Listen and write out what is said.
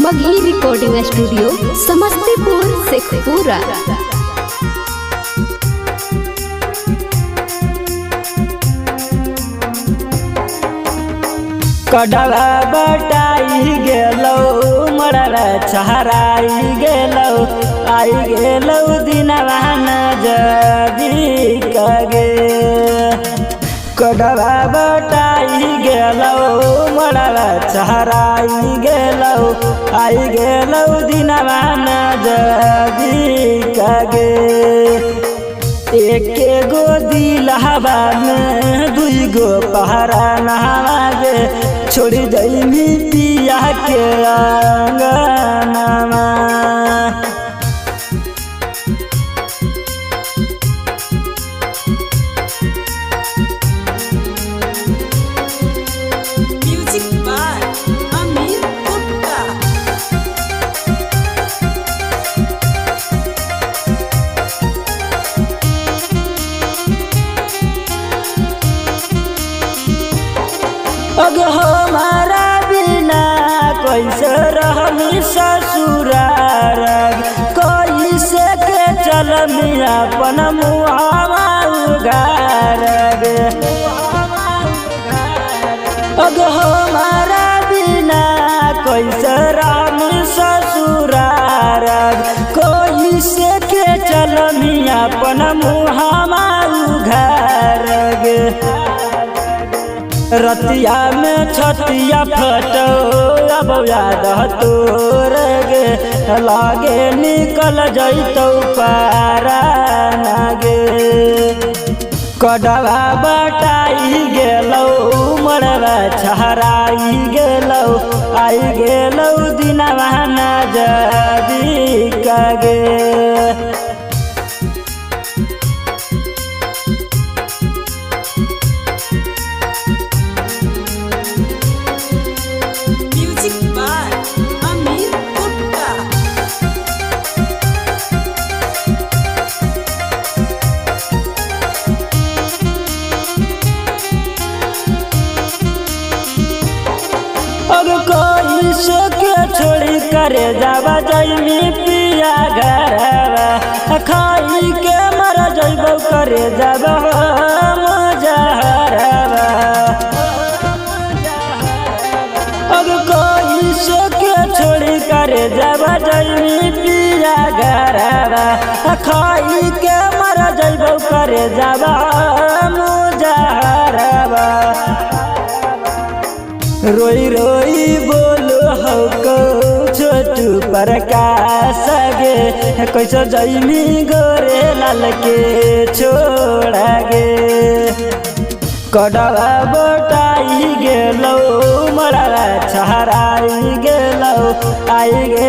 बघी recording studio Samastipur Sheikhpura. कड़वा बटाई गेलो मरड़ा छहराई गेलो आई गेलो दिनवा नजदी कगे। कड़वा बटाई गेलो मरड़ा छहराई गेलो आई गेलो दिनवा नजदी कगे। एके गो दिलहबा में दुई गो पहरा नहावे छोड़ी दैमी पिया के आंगनमा। म्यूजिक बाय अमीर गुप्ता। अग हमारा बिना कैसे रहमी ससुरार कैसे के चलमी अपन मुहावा उगार गे। अग हमारा बिना कैसे रहमी ससुरार कैसे के चलमी अपन मुहावा उगार गे। रतिया में छतिया फटो अब याद तोर गे लागे निकल जैतो पारा नागे। कड़वा बटाई गेलो मरड़ा छहराई गेलो आई गेलो दिनवा नजदी कगे। म्यूजिक बाय अमीर गुप्ता। अब कोई के छोड़ी करे जावा जैमी पिया घरवा खाई के मर जैबो करे जाबा मजहरवा। अब कोई के छोड़ी करे जावा जैमी पिया घरवा खाई के मर जैबो करे जाबा मजहरवा। रोई रोई बोलो हो छोटू प्रकाश गे कैसो जैमी गोरे लाल के छोड़ा गे। कड़वा बटाई गेलो मरड़ा छहराई गेलो आई गे